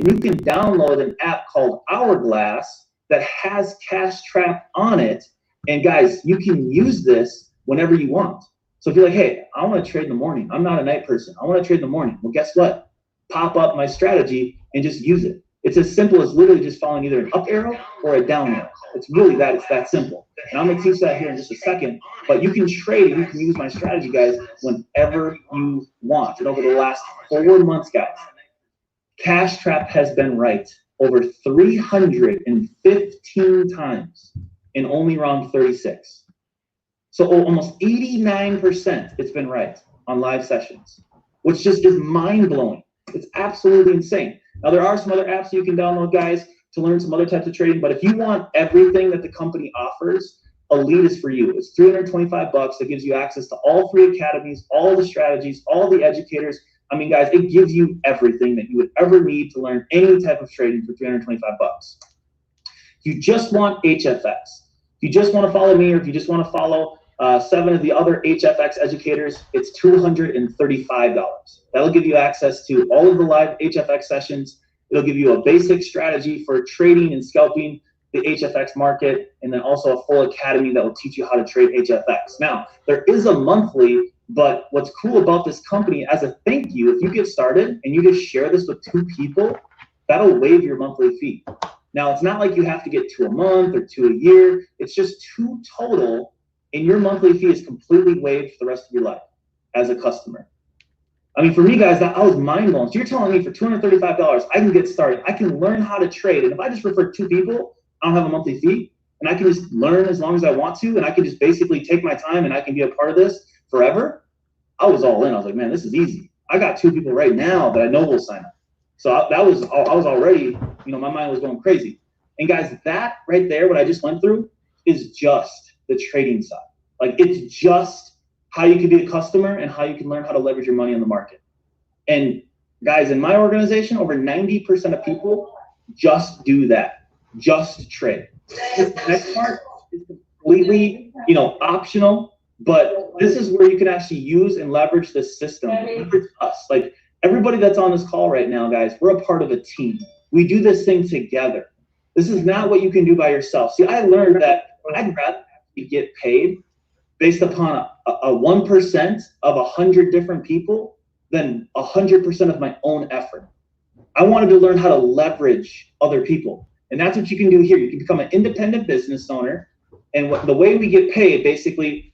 And you can download an app called Hourglass that has Cash Trap on it. And guys, you can use this whenever you want. So if you're like, hey, I want to trade in the morning. I'm not a night person. I want to trade in the morning. Well, guess what? Pop up my strategy and just use it. It's as simple as literally just following either an up arrow or a down arrow. It's really that, it's that simple. And I'm gonna teach that here in just a second, but you can trade and you can use my strategy, guys, whenever you want. And over the last 4 months, guys, Cash Trap has been right over 315 times in only round 36. So almost 89% it's been right on live sessions, which just is mind-blowing. It's absolutely insane. Now, there are some other apps you can download, guys, to learn some other types of trading, but if you want everything that the company offers, Elite is for you. It's $325. That gives you access to all 3 academies, all the strategies, all the educators. I mean, guys, it gives you everything that you would ever need to learn any type of trading for $325. If you just want HFX, if you just want to follow me, or if you just want to follow 7 of the other HFX educators, it's $235. That'll give you access to all of the live HFX sessions. It'll give you a basic strategy for trading and scalping the HFX market, and then also a full academy that will teach you how to trade HFX. Now, there is a monthly, but what's cool about this company, as a thank you, if you get started and you just share this with 2 people, that'll waive your monthly fee. Now, it's not like you have to get 2 a month or 2 a year. It's just 2 total, and your monthly fee is completely waived for the rest of your life as a customer. I mean, for me, guys, I was mind blown. So you're telling me for $235, I can get started. I can learn how to trade. And if I just refer 2 people, I don't have a monthly fee, and I can just learn as long as I want to, and I can just basically take my time and I can be a part of this forever. I was all in. I was like, man, this is easy. I got 2 people right now that I know will sign up. So I was already, my mind was going crazy. And guys, that right there, what I just went through, is just the trading side. Like, it's just how you can be a customer and how you can learn how to leverage your money in the market. And guys, in my organization, over 90% of people just do that. Just trade. This next part is completely, optional, but this is where you can actually use and leverage the system. Leverage us. Like, everybody that's on this call right now, guys, we're a part of a team. We do this thing together. This is not what you can do by yourself. See, I learned that I'd rather get paid based upon a 1% of 100 different people than 100% of my own effort. I wanted to learn how to leverage other people. And that's what you can do here. You can become an independent business owner. And the way we get paid basically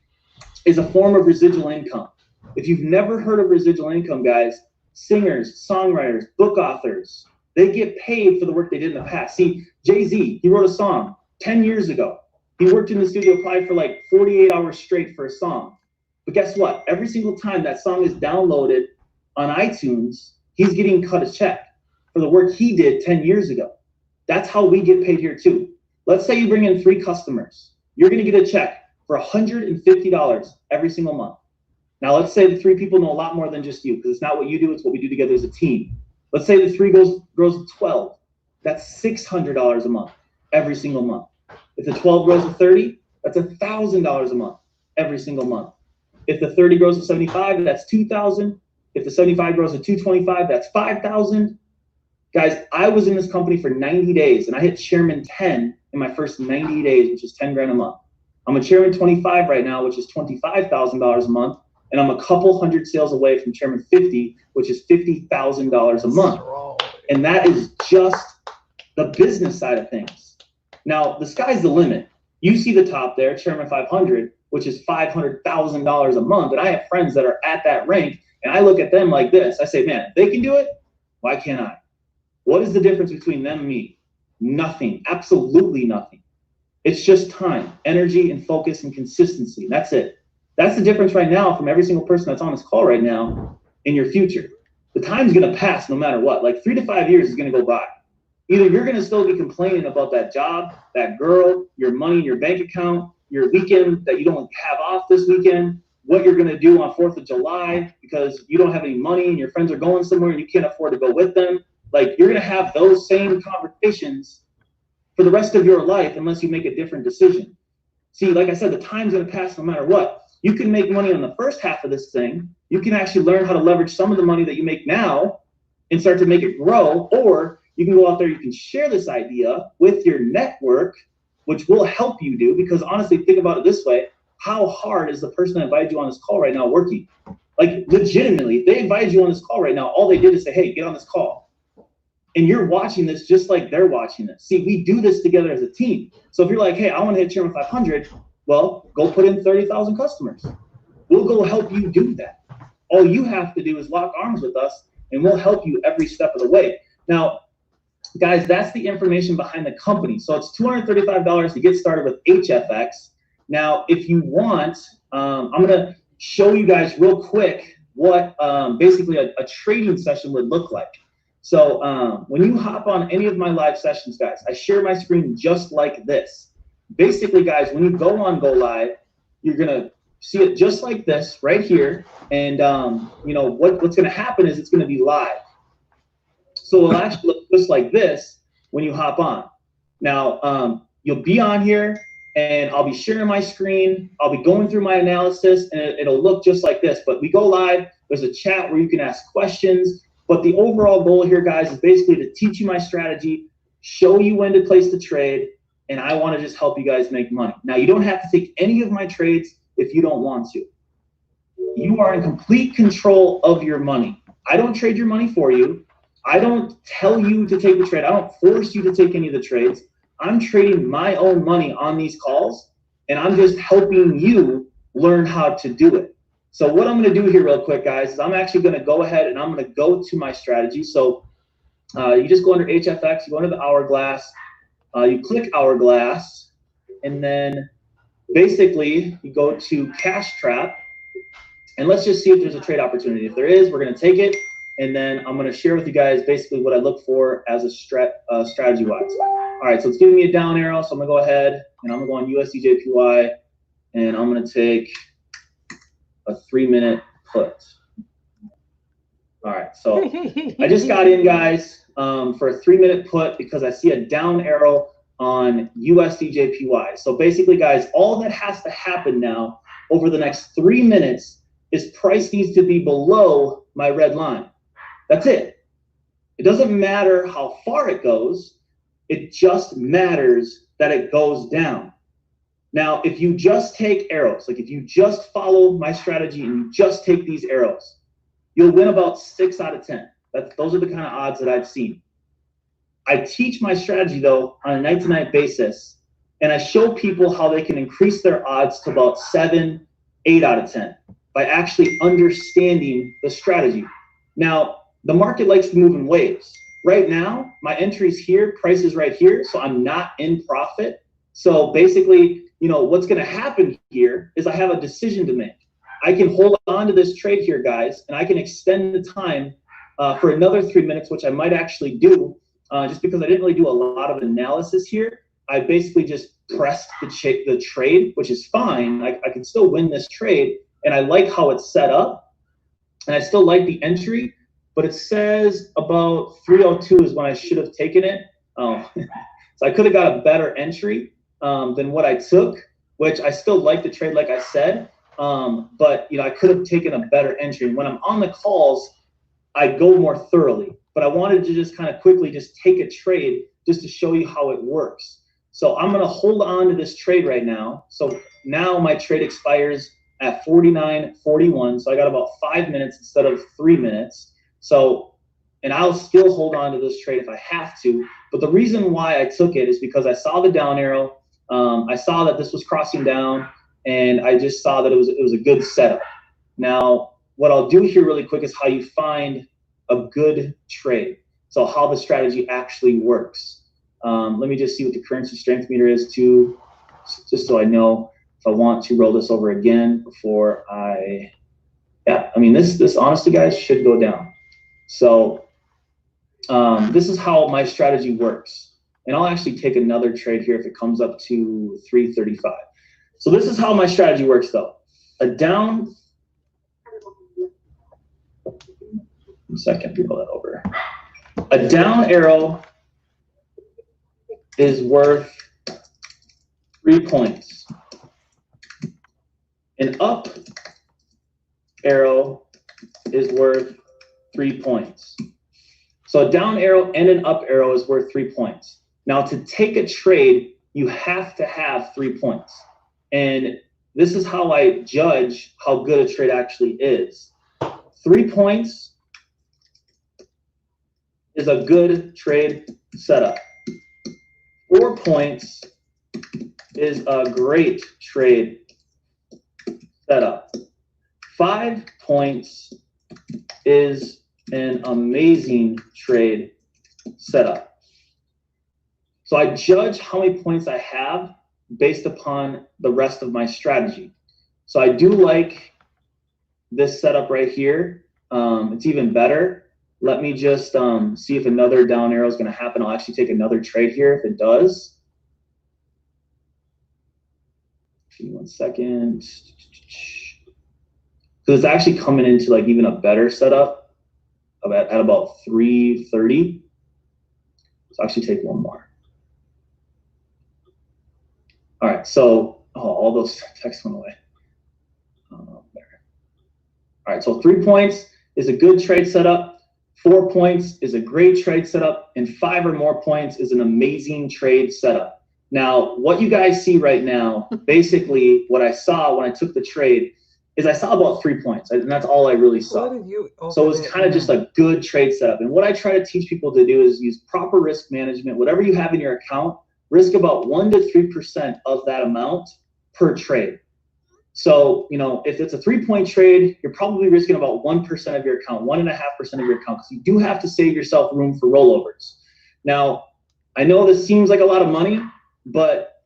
is a form of residual income. If you've never heard of residual income, guys, singers, songwriters, book authors, they get paid for the work they did in the past. See, Jay-Z, he wrote a song 10 years ago. He worked in the studio, applied for like 48 hours straight for a song. But guess what? Every single time that song is downloaded on iTunes, he's getting cut a check for the work he did 10 years ago. That's how we get paid here too. Let's say you bring in 3 customers. You're gonna get a check for $150 every single month. Now let's say the 3 people know a lot more than just you, because it's not what you do, it's what we do together as a team. Let's say the 3 grows to 12. That's $600 a month, every single month. If the 12 grows to 30, that's $1,000 a month, every single month. If the 30 grows to 75, that's $2,000. If the 75 grows to 225, that's $5,000. Guys, I was in this company for 90 days and I hit chairman 10 in my first 90 days, which is 10 grand a month. I'm a chairman 25 right now, which is $25,000 a month. And I'm a couple hundred sales away from chairman 50, which is $50,000 a month. And that is just the business side of things. Now, the sky's the limit. You see the top there, chairman 500, which is $500,000 a month. And I have friends that are at that rank, and I look at them like this. I say, man, if they can do it, why can't I? What is the difference between them and me? Nothing, absolutely nothing. It's just time, energy, and focus and consistency. That's it. That's the difference right now from every single person that's on this call right now in your future. The time's gonna pass no matter what. Like 3 to 5 years is gonna go by. Either you're gonna still be complaining about that job, that girl, your money in your bank account, your weekend that you don't have off this weekend, what you're gonna do on 4th of July because you don't have any money and your friends are going somewhere and you can't afford to go with them. Like, you're gonna have those same conversations for the rest of your life unless you make a different decision. See, like I said, the time's gonna pass no matter what. You can make money on the first half of this thing. You can actually learn how to leverage some of the money that you make now and start to make it grow, or you can go out there, you can share this idea with your network, which will help you do, because honestly, think about it this way. How hard is the person that invited you on this call right now working? Like legitimately, if they invited you on this call right now, all they did is say, hey, get on this call. And you're watching this just like they're watching this. See, we do this together as a team. So if you're like, hey, I want to hit Chairman 500, well, go put in 30,000 customers. We'll go help you do that. All you have to do is lock arms with us, and we'll help you every step of the way. Now, guys, that's the information behind the company. So it's $235 to get started with HFX. Now, if you want, I'm going to show you guys real quick what basically a trading session would look like. So when you hop on any of my live sessions, guys, I share my screen just like this. Basically, guys, when you go on Go Live, you're going to see it just like this right here. And, you know, what's going to happen is it's going to be live. So it'll actually look just like this when you hop on. Now, you'll be on here, and I'll be sharing my screen. I'll be going through my analysis, and it'll look just like this. But we go live. There's a chat where you can ask questions. But the overall goal here, guys, is basically to teach you my strategy, show you when to place the trade, and I want to just help you guys make money. Now, you don't have to take any of my trades if you don't want to. You are in complete control of your money. I don't trade your money for you. I don't tell you to take the trade. I don't force you to take any of the trades. I'm trading my own money on these calls, and I'm just helping you learn how to do it. So what I'm going to do here real quick, guys, is I'm actually going to go ahead and I'm going to go to my strategy. So you just go under HFX, you go under the hourglass, you click hourglass, and then basically you go to cash trap, and let's just see if there's a trade opportunity. If there is, we're going to take it, and then I'm going to share with you guys basically what I look for as a strategy-wise. All right, so it's giving me a down arrow, so I'm going to go ahead and I'm going to go on USDJPY, and I'm going to take a 3-minute put. All right, so I just got in, guys, for a 3-minute put because I see a down arrow on USDJPY. So basically, guys, all that has to happen now over the next 3 minutes is price needs to be below my red line. That's it. It doesn't matter how far it goes. It just matters that it goes down. Now, if you just take arrows, like if you just follow my strategy and you just take these arrows, you'll win about 6 out of 10. Those are the kind of odds that I've seen. I teach my strategy, though, on a night-to-night basis, and I show people how they can increase their odds to about 7, 8 out of 10 by actually understanding the strategy. Now, the market likes to move in waves. Right now, my entry's here, price is right here, so I'm not in profit. So basically, you know, what's going to happen here is I have a decision to make. I can hold on to this trade here, guys, and I can extend the time for another 3 minutes, which I might actually do, just because I didn't really do a lot of analysis here. I basically just pressed the trade, which is fine. I can still win this trade, and I like how it's set up, and I still like the entry, but it says about 302 is when I should have taken it. So I could have got a better entry than what I took, which I still like the trade, like I said, but you know, I could have taken a better entry. When I'm on the calls, I go more thoroughly, but I wanted to just kind of quickly just take a trade just to show you how it works. So I'm going to hold on to this trade right now. So now my trade expires at 49.41. So I got about 5 minutes instead of 3 minutes. So, and I'll still hold on to this trade if I have to. But the reason why I took it is because I saw the down arrow. I saw that this was crossing down, and I just saw that it was a good setup. Now, what I'll do here really quick is how you find a good trade. So how the strategy actually works. Let me just see what the currency strength meter is too, just so I know if I want to roll this over again before yeah, I mean, this honestly, guys, should go down. So this is how my strategy works. And I'll actually take another trade here if it comes up to 335. So this is how my strategy works, though. A down, second, roll that over. A down arrow is worth 3 points. An up arrow is worth 3 points. So a down arrow and an up arrow is worth 3 points. Now to take a trade, you have to have 3 points. And this is how I judge how good a trade actually is. 3 points is a good trade setup. 4 points is a great trade setup. 5 points is an amazing trade setup. So I judge how many points I have based upon the rest of my strategy. So I do like this setup right here. It's even better. Let me just see if another down arrow is going to happen. I'll actually take another trade here if it does. Give me 1 second. So it's actually coming into like even a better setup at about 330. So I'll actually take one more. All right, so all those texts went away. There. All right, so 3 points is a good trade setup. 4 points is a great trade setup, and 5 or more points is an amazing trade setup. Now, what you guys see right now, basically what I saw when I took the trade is I saw about 3 points, and that's all I really saw. So it was kind of just a good trade setup. And what I try to teach people to do is use proper risk management. Whatever you have in your account, risk about 1 to 3% of that amount per trade. So, you know, if it's a 3-point trade, you're probably risking about 1% of your account, 1.5% of your account, because you do have to save yourself room for rollovers. Now, I know this seems like a lot of money, but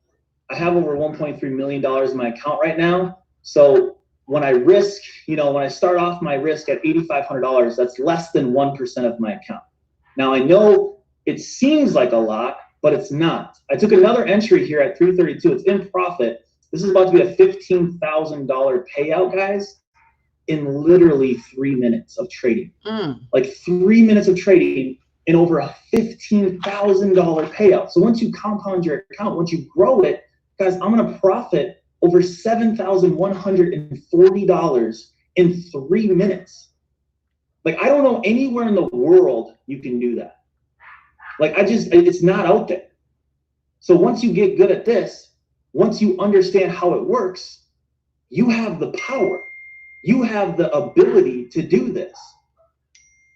I have over $1.3 million in my account right now. So when I risk, you know, when I start off my risk at $8,500, that's less than 1% of my account. Now, I know it seems like a lot, but it's not. I took another entry here at 332. It's in profit. This is about to be a $15,000 payout, guys, in literally 3 minutes of trading. Like 3 minutes of trading and over a $15,000 payout. So once you compound your account, once you grow it, guys, I'm going to profit over $7,140 in 3 minutes. Like, I don't know anywhere in the world you can do that. Like, it's not out there. So once you get good at this, once you understand how it works, you have the power. You have the ability to do this.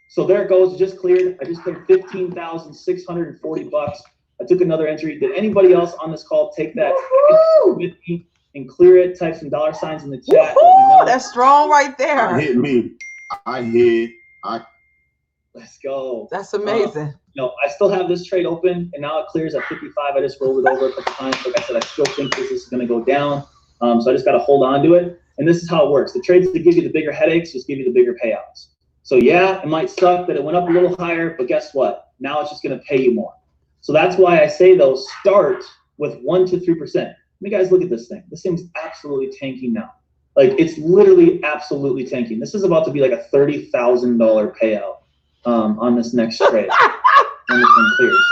So there it goes, just cleared. I just cleared $15,640. I took another entry. Did anybody else on this call take that with me and clear it? Type some $ signs in the chat. That's strong right there. I hit me. Let's go. That's amazing. I still have this trade open, and now it clears at 55. I just rolled it over a couple times. Like I said, I still think this is going to go down. So I just got to hold on to it. And this is how it works. The trades that give you the bigger headaches just give you the bigger payouts. So yeah, it might suck that it went up a little higher, but guess what? Now it's just going to pay you more. So that's why I say, though, start with 1 to 3%. Let me guys look at this thing. This thing's absolutely tanking now. Like, it's literally absolutely tanking. This is about to be like a $30,000 payout on this next trade when this one clears.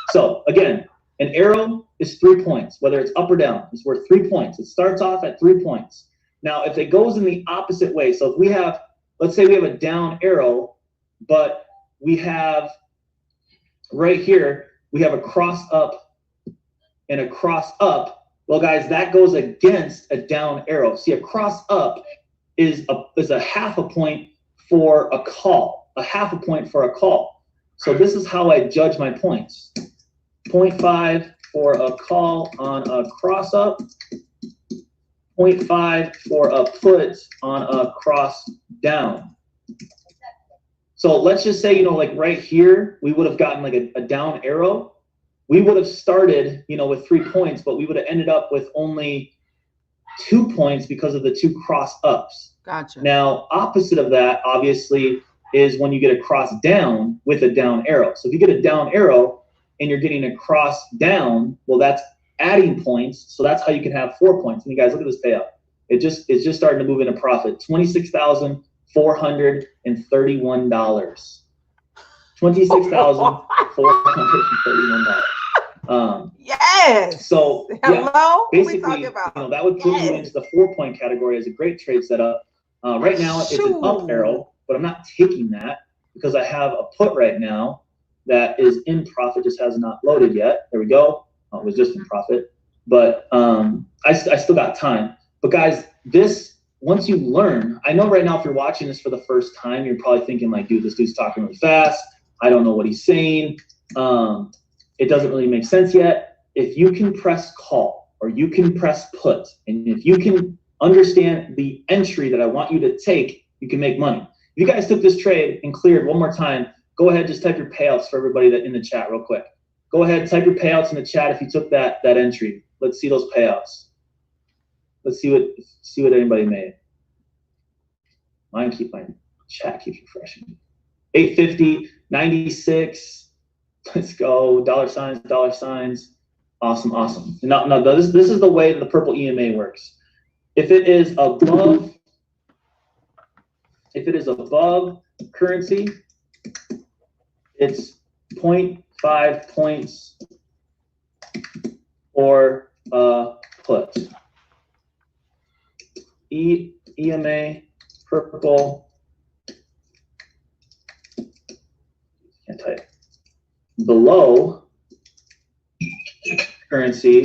So again, an arrow is 3 points, whether it's up or down. It's worth 3 points. It starts off at 3 points. Now, if it goes in the opposite way, so if we have, let's say we have a down arrow, but we have right here, we have a cross up and a cross up. Well, guys, that goes against a down arrow. See, a cross up is a half a point for a call, a half a point for a call. So this is how I judge my points. 0.5 for a call on a cross up, 0.5 for a put on a cross down. So let's just say, like right here, we would have gotten like a down arrow. We would have started, with 3 points, but we would have ended up with only 2 points because of the 2 cross ups. Gotcha. Now, opposite of that, obviously, is when you get a cross down with a down arrow. So if you get a down arrow and you're getting a cross down, well, that's adding points. So that's how you can have 4 points. And you guys, look at this payout. It's just starting to move into profit. $26,431. $26,431. Yes. So hello. Basically, that would put you into the 4-point category as a great trade setup. Right now, it's an up arrow, but I'm not taking that because I have a put right now that is in profit, just has not loaded yet. There we go. Oh, it was just in profit, but I still got time. But guys, once you learn, I know right now if you're watching this for the first time, you're probably thinking like, dude, this dude's talking really fast. I don't know what he's saying. It doesn't really make sense yet. If you can press call or you can press put, and if you can understand the entry that I want you to take, you can make money. If you guys took this trade and cleared one more time, go ahead, just type your payouts for everybody that in the chat real quick. Go ahead, type your payouts in the chat if you took that entry. Let's see those payouts. Let's see what anybody made. My chat keeps refreshing. 850, 96. Let's go. Dollar signs. Awesome. Now this is the way the purple EMA works. If it is above currency, it's 0.5 points for put. EMA purple. Can't type. Below currency,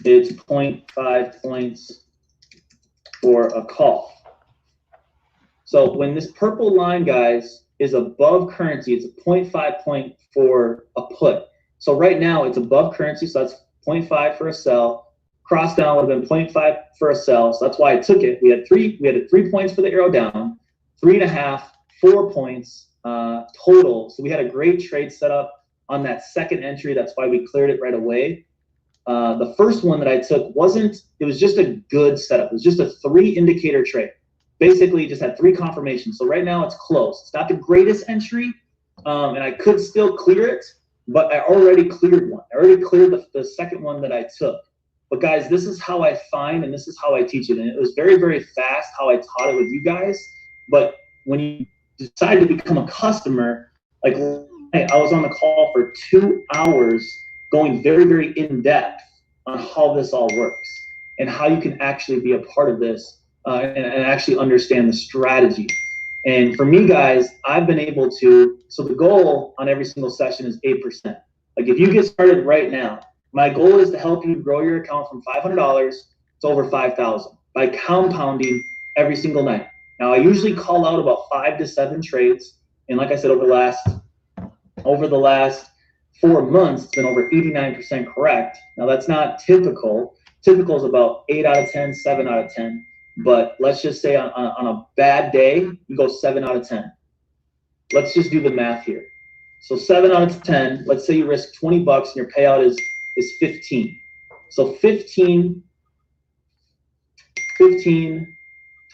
it's 0.5 points for a call. So when this purple line, guys, is above currency, it's a 0.5 point for a put. So right now it's above currency, so that's 0.5 for a sell. Cross down would have been 0.5 for a sell, so that's why I took it. We had 3 points for the arrow down, 3.5, 4 points total. So we had a great trade set up on that second entry. That's why we cleared it right away. The first one that I took it was just a good setup. It was just a 3 indicator trade. Basically just had 3 confirmations. So right now it's close. It's not the greatest entry, and I could still clear it, but I already cleared one. I already cleared the second one that I took. But guys, this is how I find and this is how I teach it. And it was very, very fast how I taught it with you guys. But when you decide to become a customer, like I was on the call for 2 hours going very, very in depth on how this all works and how you can actually be a part of this and actually understand the strategy. And for me, guys, I've been able to, so the goal on every single session is 8%. Like if you get started right now, my goal is to help you grow your account from $500 to over $5,000 by compounding every single night. Now, I usually call out about 5 to 7 trades. And like I said, over the last 4 months, it's been over 89% correct. Now, that's not typical. Typical is about 8 out of 10, 7 out of 10. But let's just say on a bad day, you go 7 out of 10. Let's just do the math here. So 7 out of 10, let's say you risk 20 bucks and your payout is 15. So 15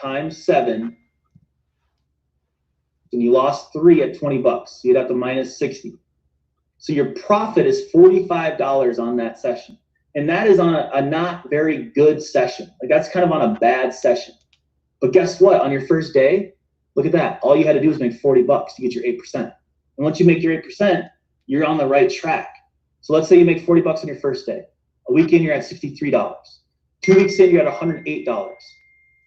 times 7, and you lost 3 at 20 bucks. So you'd have to minus 60. So your profit is $45 on that session. And that is on a not very good session. Like that's kind of on a bad session. But guess what? On your first day, look at that. All you had to do was make 40 bucks to get your 8%. And once you make your 8%, you're on the right track. So let's say you make 40 bucks on your first day. A week in, you're at $63. 2 weeks in, you're at $108.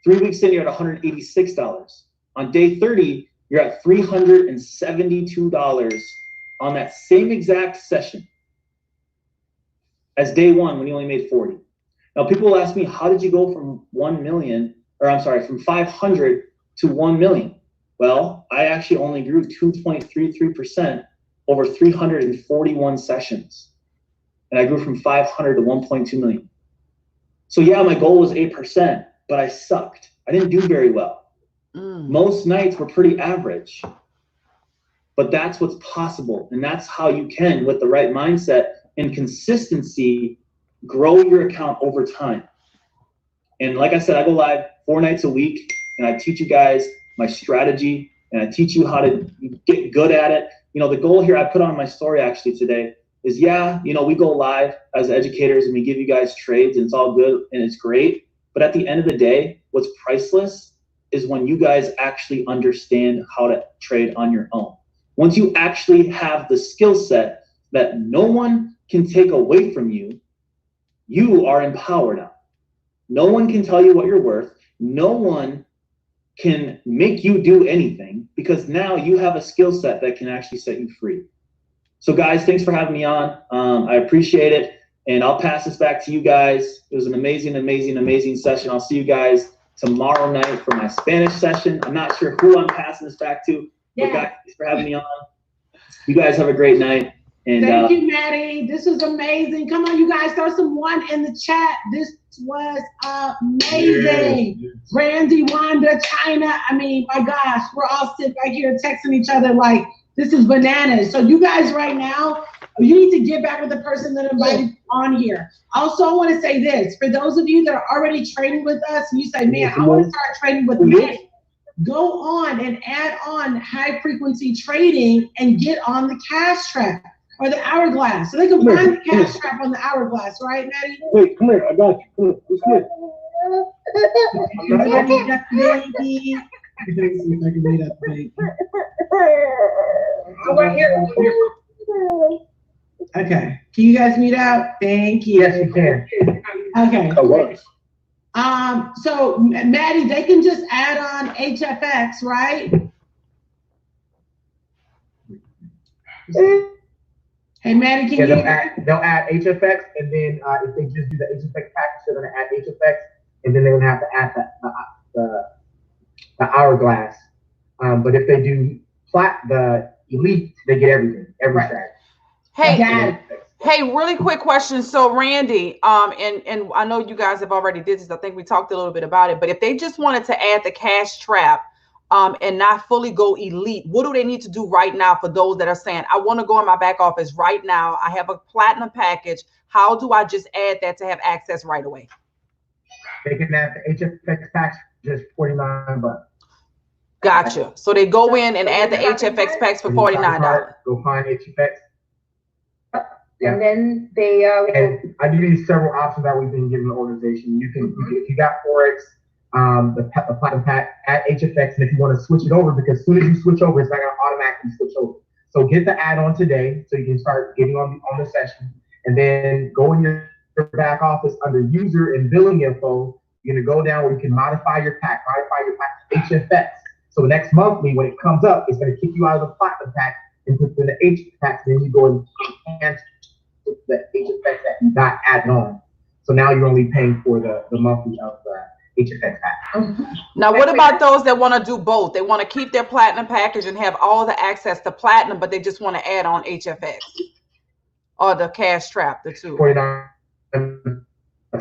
3 weeks in, you're at $186. On day 30, you're at $372 on that same exact session as day 1 when you only made 40. Now people will ask me, how did you go from 500 to 1 million? Well, I actually only grew 2.33% over 341 sessions. And I grew from 500 to 1.2 million. So yeah, my goal was 8%, but I sucked. I didn't do very well. Most nights were pretty average. But that's what's possible. And that's how you can, with the right mindset and consistency, grow your account over time. And like I said, I go live 4 nights a week, and I teach you guys my strategy, and I teach you how to get good at it. You know, the goal here I put on my story actually today is, yeah, you know, we go live as educators and we give you guys trades and it's all good and it's great. But at the end of the day, what's priceless is when you guys actually understand how to trade on your own. Once you actually have the skill set that no one can take away from you, you are empowered now. No one can tell you what you're worth. No one can make you do anything because now you have a skill set that can actually set you free. So guys, thanks for having me on. I appreciate it. And I'll pass this back to you guys. It was an amazing, amazing, amazing session. I'll see you guys tomorrow night for my Spanish session. I'm not sure who I'm passing this back to, but guys, thanks for having me on. You guys have a great night. And thank you, Maddie. This was amazing. Come on, you guys, throw some one in the chat. This was amazing. Yes. Randy, Wanda, China. I mean, my gosh, we're all sitting right here texting each other like this is bananas. So you guys right now, you need to get back with the person that invited you on here. Also, I want to say this. For those of you that are already trading with us, and you say, man, I want to start trading with Maddie. Go on and add on high frequency trading and get on the Cash Trap or the Hourglass. So they can find the Cash Trap on the Hourglass, right, Maddie? Wait, come here, I got you. Come here. Baby. Let me see if I can read that baby. Right here. Okay. Can you guys meet up? Thank you. Yes, you can. Okay. Oh, what? So Maddie, they can just add on HFX, right? Hey, Maddie, can you? They'll add HFX, and then if they just do the HFX package, they're going to add HFX, and then they're going to have to add the Hourglass. But if they do the Elite, they get everything, every strategy. Hey, really quick question. So Randy, and I know you guys have already did this. I think we talked a little bit about it, but if they just wanted to add the Cash Trap and not fully go Elite, what do they need to do right now for those that are saying, I want to go in my back office right now. I have a platinum package. How do I just add that to have access right away? They can add the HFX packs, just $49. Gotcha. So they go in and add the HFX packs for $49. Go find HFX. Yeah. And then they and I give you several options that we've been giving the organization. You can, if you got Forex, the platinum pack, add HFX, and if you want to switch it over, because as soon as you switch over, it's not going to automatically switch over. So get the add-on today, so you can start getting on the session, and then go in your back office under user and billing info. You're going to go down where you can modify your pack to HFX. So the next monthly, when it comes up, it's going to kick you out of the platinum pack and put in the HFX. Then you go and cancel the HFX that you got added on. So now you're only paying for the monthly of the HFX pack. Now, what about those that want to do both? They want to keep their platinum package and have all the access to platinum, but they just want to add on HFX or the Cash Trap, the two. $49.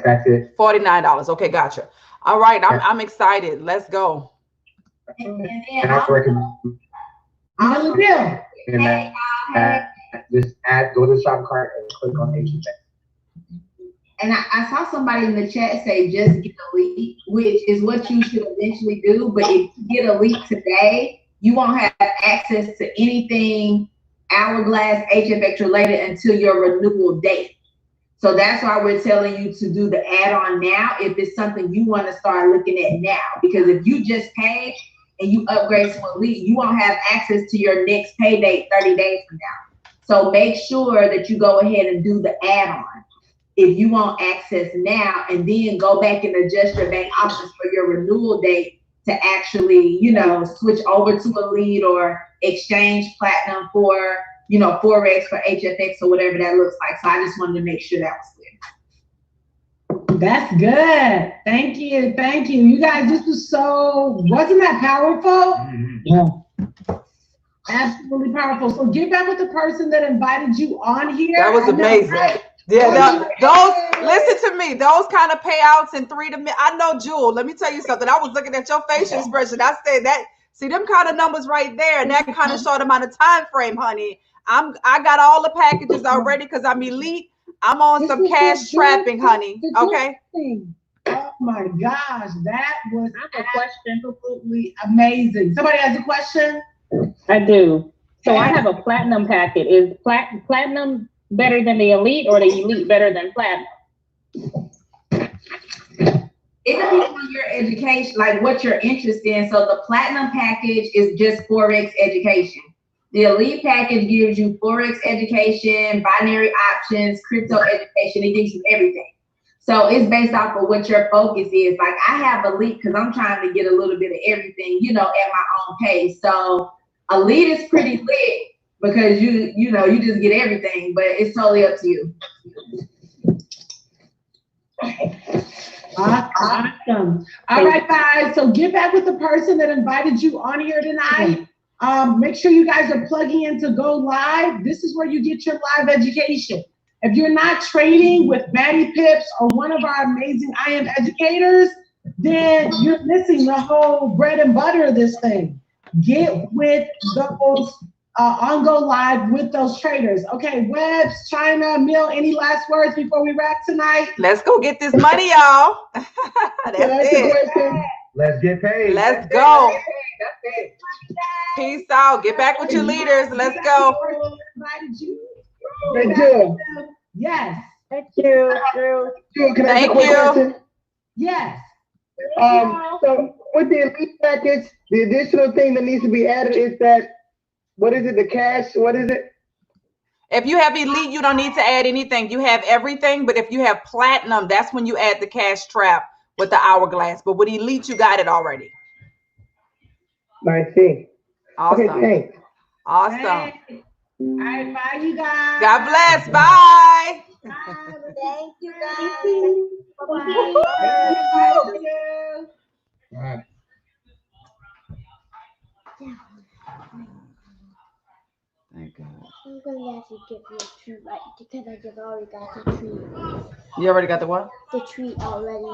That's it. $49. Okay, gotcha. All right, I'm excited. Let's go. And I recommend. On the bill. Just go to the shopping cart and click on HFX. And I saw somebody in the chat say just get Elite, which is what you should eventually do. But if you get Elite today, you won't have access to anything Hourglass HFX related until your renewal date. So that's why we're telling you to do the add-on now if it's something you want to start looking at now. Because if you just pay and you upgrade to Elite, you won't have access to your next pay date 30 days from now. So make sure that you go ahead and do the add-on if you want access now, and then go back and adjust your back office for your renewal date to actually, you know, switch over to Elite or exchange platinum for, you know, Forex for HFX or whatever that looks like. So I just wanted to make sure that was clear. That's good. Thank you. Thank you. You guys, this was wasn't that powerful? Yeah. Absolutely powerful. So get back with the person that invited you on here. That was amazing. Yeah, listen to me. Those kind of payouts in 3 to I know, Jewel. Let me tell you something. I was looking at your facial expression. I said that. See them kind of numbers right there, and that kind of short amount of time frame, honey. I got all the packages already because I'm Elite. I'm on some cash trapping, honey. Okay. Oh my gosh, that was absolutely amazing. Somebody has a question? I do. So I have a platinum packet. Is platinum better than the Elite, or the Elite better than platinum? It depends on your education, like what you're interested in. So the platinum package is just Forex education. The Elite package gives you Forex education, binary options, crypto education. It gives you everything. So it's based off of what your focus is. Like I have Elite because I'm trying to get a little bit of everything, you know, at my own pace. So Elite is pretty lit, because you know, you just get everything, but it's totally up to you. Awesome. All right, guys. So get back with the person that invited you on here tonight. Make sure you guys are plugging in to go live. This is where you get your live education. If you're not trading with Maddie Pips or one of our amazing IM educators, then you're missing the whole bread and butter of this thing. Get with those on Go Live with those traders. Okay, Webbs, China, Mill, any last words before we wrap tonight? Let's go get this money, y'all. That's it. Let's get paid. Let's go. That's it. Peace out. Get back with your leaders. Let's go. Thank you. Yes. Thank you. Can I ask a quick question? Yes. So with the elite package, the additional thing that needs to be added is that, what is it, the cash, what is it? If you have elite, you don't need to add anything. You have everything, but if you have platinum, that's when you add the cash trap with the hourglass. But with elite, you got it already. I see. Awesome. Okay, thanks. Awesome. Hey. All right, bye, you guys. God bless. Bye. Thank you, guys. Bye-bye. Thank you. All right. Thank God. I'm gonna have to give you a treat, right? Because I just already got the treat. You already got the what? The treat already.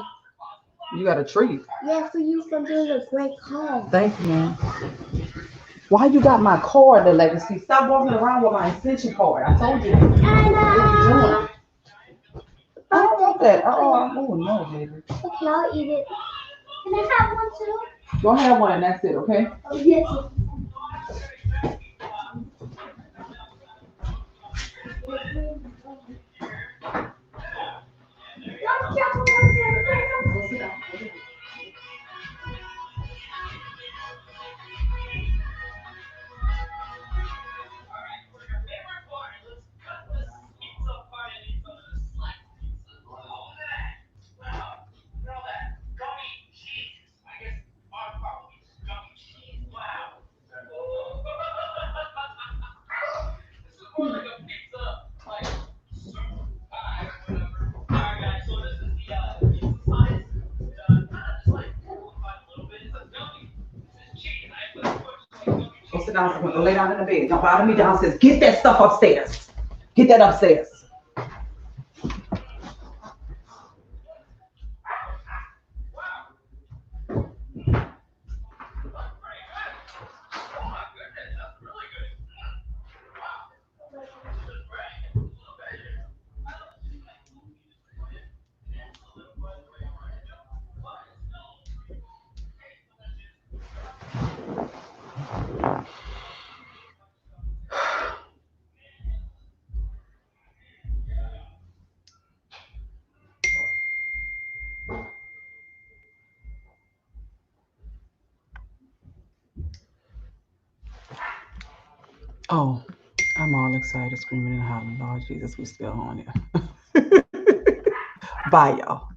You got a treat. Yeah, for you for doing a great call. Thank you, man. Why you got my card, the legacy? Stop walking around with my extension cord. I told you. Anna! I don't want that. Oh no, baby. Okay, I'll eat it. Can I have one too? Go have one and that's it, okay? Oh, yes. Go sit down. Go lay down in the bed. Don't bother me downstairs. Get that stuff upstairs. Get that upstairs. Oh, I'm all excited, screaming and hollering. Lord Jesus, we still on here. Bye, y'all.